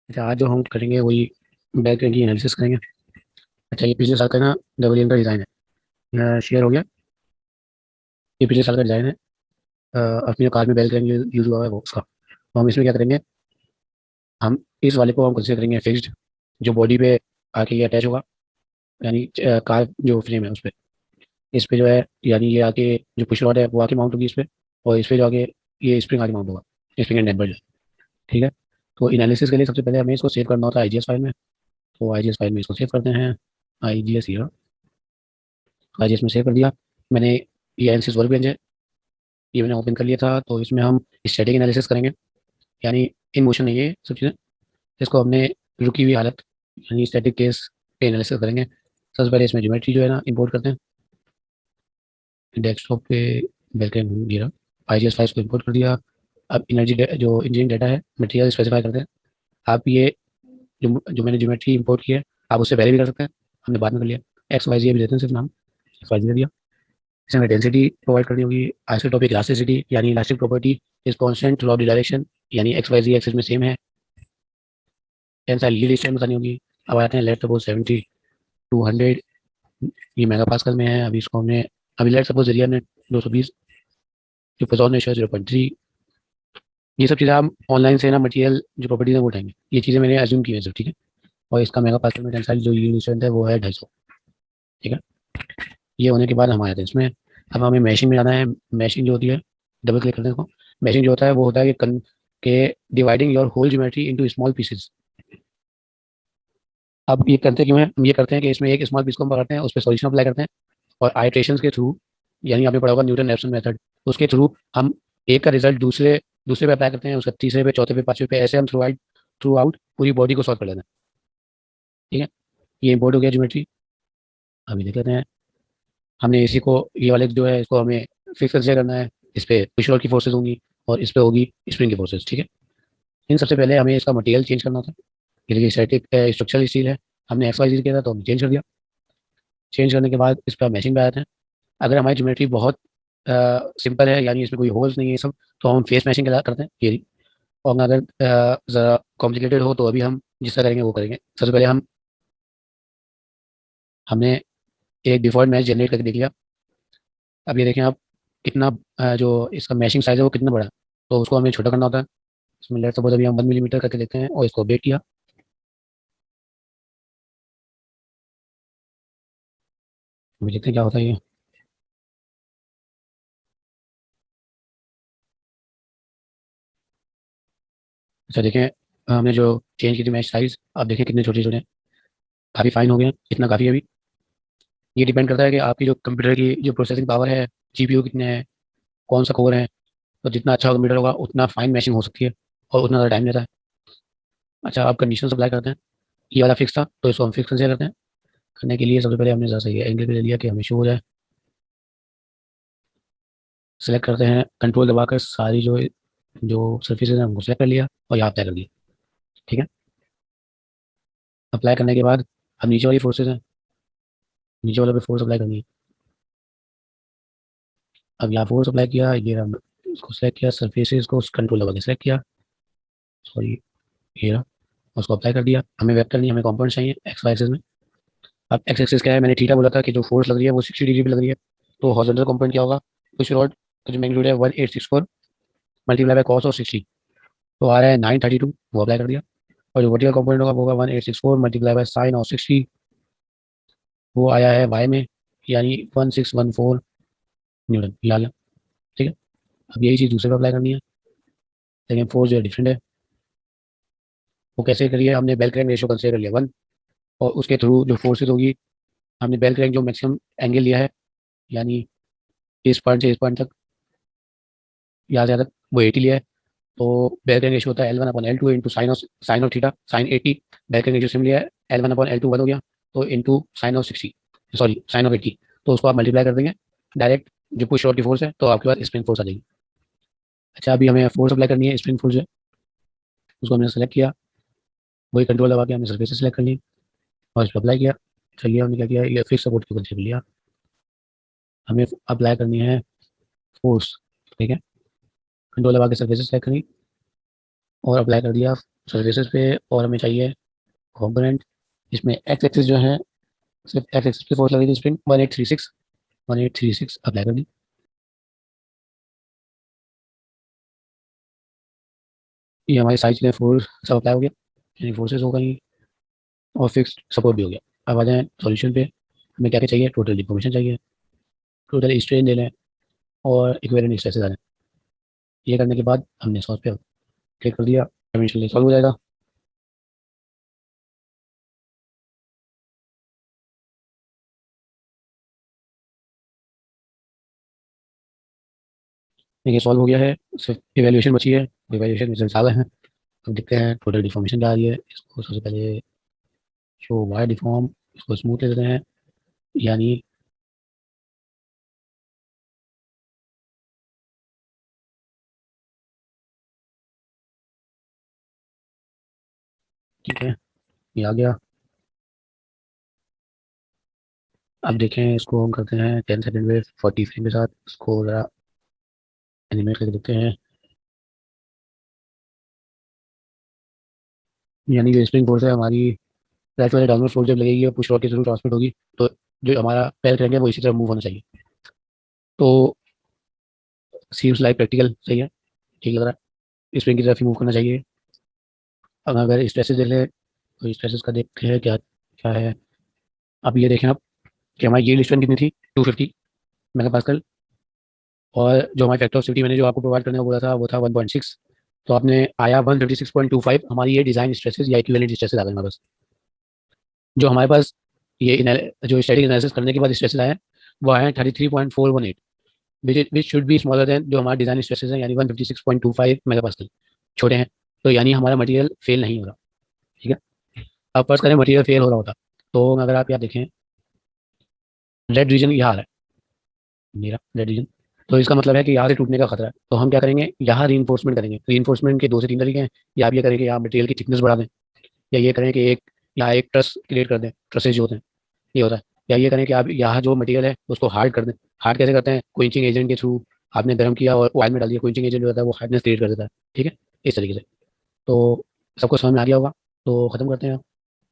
अच्छा, आज जो हम करेंगे वही बैक की एनालिसिस करेंगे। अच्छा, ये पिछले साल का ना डबल का डिज़ाइन है, शेयर हो गया। ये पिछले साल का डिज़ाइन है। अपनी जो कार में बैक यूज़ हुआ है वो उसका, तो हम इसमें क्या करेंगे। हम इस वाले को हम कंसिडर करेंगे फिक्स्ड, जो बॉडी पे आके ये अटैच होगा। यानी कार जो फ्रेम है उस पर, इस पे जो है, यानी ये आके जो पुश रॉड है वो आके माउंट होगी इस पे। और इस पे जो आगे ये स्प्रिंग आके माउंट होगा, स्प्रिंग एंड डैम्पर जो है। ठीक है। तो एनालिसिस के लिए सबसे पहले हमें इसको सेव करना होता है आईजीएस फाइल में। तो आईजीएस फाइल में इसको सेव करते हैं। आईजीएस हियर, आईजीएस में सेव कर दिया मैंने। ये एनसिस वर्क बेंच है, ये मैंने ओपन कर लिया था। तो इसमें हम स्टैटिक एनालिसिस करेंगे, यानी इन मोशन नहीं है ये सब चीज़ें। इसको हमने रुकी हुई हालत यानी स्टैटिक केस पे एनालिसिस करेंगे। सबसे पहले इसमें ज्योमेट्री जो है ना इंपोर्ट करते हैं डेस्कटॉप पे। बैकएंड गिरा, आईजीएस फाइल्स को इंपोर्ट कर दिया। अब एनर्जी जो इंजीनियरिंग डाटा है, मटेरियल स्पेसिफाई करते हैं। आप ये जो मैंने ज्योमेट्री इंपोर्ट की है, आप उससे पहले भी कर सकते हैं, हमने बाद में कर लिया। एक्स वाई जी अभी देते हैं सिर्फ नाम, एक्स वाई जी दे दिया। इसमें डेंसिटी प्रोवाइड करनी होगी, आइसोटोपिक इलास्टिसिटी यानी elastic property is constant through out the direction, यानी एक्स वाई जी एक्सिस में सेम है। टेंसाइल यील्ड स्ट्रेंथ बतानी होगी। अब आते हैं लेट सपोज 70 200, ये मेगा पास्कल में है। अभी इसको हमने, अभी लेट सपोज एरिया ने 220, जो पोजॉन रेशियो 0.3। ये सब चीज़ें आप ऑनलाइन से ना मटेरियल जो प्रॉपर्टीज है वो उठाएंगे। ये चीज़ें मैंने एज्यूम की है सब, ठीक है। और इसका मेगा पास्कल में टेंसाइल जो यील्ड स्ट्रेंथ है वो है 250, ठीक है। ये होने के बाद हम आए थे इसमें। अब हमें मैशिंग में जाना है। मैशिंग जो होती है, डबल क्लिक करने को। मैशिंग जो होता है वो होता है कि dividing your whole geometry into small pieces. अब ये करते क्यों है, हम ये करते हैं कि इसमें एक स्मॉल पीस को हम पकड़ते हैं, उस पर सॉल्यूशन अप्लाई करते हैं। और आइट्रेशंस के थ्रू, यानी आपने पढ़ा होगा न्यूटन रैप्सन मेथड, उसके थ्रू हम एक का रिजल्ट दूसरे दूसरे पे अप्लाई करते हैं, उसका तीसरे पे, चौथे पे, पांचवे पे, ऐसे हम थ्रू आउट पूरी बॉडी को सॉल्व कर लेते हैं। ठीक है। ये इंपोर्ट हो गया ज्योमेट्री। अभी देख लेते हैं। हमने इसी को, ये वाले जो है इसको हमें फिक्स कंसीडर करना है। इस पे पुश लोड की फोर्सेज होंगी और इस पे होगी स्प्रिंग की फोर्सेज, ठीक है। इन सबसे पहले हमें इसका मटेरियल चेंज करना होता है। ये देखिए स्टैटिक स्ट्रक्चरल स्टील है, हमने एक्स वाई जी किया था तो हमने चेंज कर दिया। चेंज करने के बाद इस पर मैचिंग पे आते हैं। अगर हमारी ज्योमेट्री बहुत सिंपल है, यानी इसमें कोई होल्स नहीं है सब, तो हम फेस मैचिंग करते हैं ये। और अगर ज़रा कॉम्प्लिकेटेड हो तो अभी हम जिसका करेंगे वो करेंगे। सबसे पहले हमने एक डिफॉल्ट मैच जनरेट करके देख लिया। अब ये देखें आप, कितना जो इसका मैशिंग साइज है वो कितना बड़ा है। तो उसको हमें छोटा करना होता है। इसमें लेट सपोज अभी हम 1 मिलीमीटर करके देखते हैं और इसको अपडेट किया। अभी देखते हैं क्या होता है ये। अच्छा देखें, हमने जो चेंज की थी मैच साइज, आप देखें कितने छोटे छोटे हैं, काफ़ी फाइन हो गए हैं। इतना काफ़ी है अभी। ये डिपेंड करता है कि आपकी जो कंप्यूटर की जो प्रोसेसिंग पावर है, जीपीयू कितने हैं, कौन सा कोर है। तो जितना अच्छा कंप्यूटर होगा उतना फाइन मैचिंग हो सकती है और उतना ज़्यादा टाइम लेता है। अच्छा, आप कंडीशन अप्लाई करते हैं। ये वाला फिक्स था तो इसको हम फिक्स कैसे करते हैं। करने के लिए सबसे पहले हमने ज़रा सही एंगल पे ले लिया कि हमें शो हो जाए। सेलेक्ट करते हैं, कंट्रोल दबाकर सारी जो जो सर्फेसेज हैं उनको सेलेक्ट कर लिया और यहाँ अप्लाई कर दिया। ठीक है। अप्लाई करने के बाद अब नीचे वाली फोर्सेज हैं, नीचे वाले पे फोर्स अप्लाई करनी है। अब यहाँ फोर्स अप्लाई किया, ये हम इसको सेलेक्ट किया, सर्फेसेज को कंट्रोल दबा के सेलेक्ट किया। सॉरी, ये रहा। उसको अप्लाई कर दिया। हमें वेक्टर नहीं, हमें कॉम्पोनेंट चाहिए एक्स वाई एक्सिस में। अब एक्स एक्सिस क्या है, मैंने थीटा बोला था कि जो फोर्स लग रही है वो 60 डिग्री पे लग रही है। तो हॉरिजॉन्टल कॉम्पोनेंट क्या होगा, कुछ रॉड का जो मैग्नीट्यूड है 1864 मल्टीप्लाई बाय कॉस ऑफ 60, तो आ रहा है 932, वो अप्लाई कर दिया। और जो वर्टिकल कॉम्पोनेंट होगा वो होगा 1864 मल्टीप्लाई बाय साइन ऑफ 60, वो आया है वाई में, यानी 1614 न्यूटन, ये आ गया। ठीक है। अब यही चीज़ दूसरे पे अप्लाई करनी है, लेकिन फोर्स जो है डिफरेंट है। वो कैसे करिए, हमने बेल क्रैंक रेशियो कंसिडर कर लिया 1, और उसके थ्रू जो फोर्सेज होगी, हमने बेल क्रैंक जो मैक्सिमम एंगल लिया है, यानी इस पॉइंट से इस पॉइंट तक, यहाँ से यहाँ तक वो 80 लिया है। तो बेल क्रैंक रेशियो होता है L1/L2 into sine of theta, sine 80। Bell crank ratio सिम लिया है, L1/L2 1 हो गया, तो into sine of 60, sorry sine of 80। तो उसको आप मल्टीप्लाई कर देंगे डायरेक्ट, जो पुश रॉड की फोर्स है, तो आपके पास स्प्रिंग फोर्स आ जाएगी। अच्छा, अभी हमें फोर्स अप्लाई करनी है, स्प्रिंग फोर्स है, उसको हमने सेलेक्ट किया। वही कंट्रोल दबा के हमने सर्फेस सेलेक्ट कर ली और इस पर अप्लाई किया। चलिए हमने क्या किया, ये फिक्स सपोर्ट की कंसीडर लिया। हमें अप्लाई करनी है फोर्स। ठीक है। कंट्रोल दबा के सर्फेस सेलेक्ट करी और अप्लाई कर दिया सर्विसेज पे, और हमें चाहिए कंपोनेंट। इसमें एक्स एक्सिस जो है, सिर्फ एक्स एक्सिस पे फोर्स लगी थी स्प्रिंग 1836, 1836 अप्लाई कर दी। ये हमारी सारी चीज़ें फोर्स सब अप्लाई हो गया, यानी फोर्सेज हो गई और फिक्स सपोर्ट भी हो गया। अब आ जाए सॉल्यूशन पे। हमें क्या क्या चाहिए, टोटल डिफॉर्मेशन चाहिए, टोटल स्ट्रेन ले लें और इक्विवेलेंट स्ट्रेसेस आ जाए। ये करने के बाद हमने सॉल्व पे क्लिक कर दिया, इवेंचुअली सॉल्व हो जाएगा। देखिए सॉल्व हो गया है, सिर्फ इवेल्यूएशन बची है। इवेल्यूएशन रिजल्ट आ गए हैं। अब देखते हैं टोटल डिफॉर्मेशन क्या आ रही है। इसको सबसे पहले शो वाई डिफॉर्म, इसको स्मूथ ले देते हैं, यानी ठीक है, ये आ गया। अब देखें, इसको हम करते हैं 10 सेकंड में 40 फ्रेम के साथ, इसको ज़रा एनिमेट करके देखते हैं। यानी जो स्प्रिंग फोर्स है हमारी, राइट वाले डाउनवर्ड फोर्स जब लगेगी और पुश रॉड के थ्रू ट्रांसमिट होगी, तो जो हमारा पैर करेंगे वो इसी तरह मूव होना चाहिए। तो सीम्स लाइक प्रैक्टिकल सही है, ठीक लग रहा है। स्प्रिंग की तरफ ही मूव करना चाहिए। अब अगर स्ट्रेसेस देख ले तो स्ट्रेसेस का देखते हैं क्या क्या है। अब ये देखें आप कि हमारी यील्ड स्ट्रेंथ कितनी थी, 250 मेगा, और जो हमारी फैक्टर ऑफ सेफ्टी मैंने जो आपको प्रोवाइड करने को बोला था वो था 1.6। तो आपने आया 156.25। हमारी ये डिज़ाइन स्ट्रेसेस या इक्विवेलेंट स्ट्रेसेस आ गए हमारे पास। जो हमारे पास ये जो स्टैटिक एनालिसिस करने के बाद स्ट्रेसेस आए हैं, वो आए हैं 33.418, which should be smaller than जो हमारा डिज़ाइन स्ट्रेसेस हैं, यानी 156.25 मेगा, छोटे हैं। तो यानी हमारा मटेरियल फेल नहीं हो रहा। ठीक है, अब फर्स्ट करें मटेरियल फेल हो रहा होता, तो अगर आप यहाँ देखें, रेड रीजन यहाँ आ रहा है मेरा, रेड रीजन। तो इसका मतलब है कि यहाँ से टूटने का खतरा है। तो हम क्या करेंगे, यहाँ रीइंफोर्समेंट करेंगे। रीइंफोर्समेंट के 2 से 3 तरीके हैं। या आप ये करें कि यहाँ मटेरियल की थिकनेस बढ़ा दें, या ये करें कि यहाँ एक ट्रस क्रिएट कर दें, ट्रसेज जो होते हैं, ये होता है। या ये करें कि आप यहाँ जो मटेरियल है उसको हार्ड कर दें। हार्ड कैसे करते हैं, क्विंचिंग एजेंट के थ्रू। आपने गर्म किया और ऑयल में डाल दिया, क्विंचिंग एजेंट जो होता है वो हार्डनेस क्रिएट कर देता है। ठीक है, इस तरीके से। तो सबको समझ में आ गया होगा, तो ख़त्म करते हैं।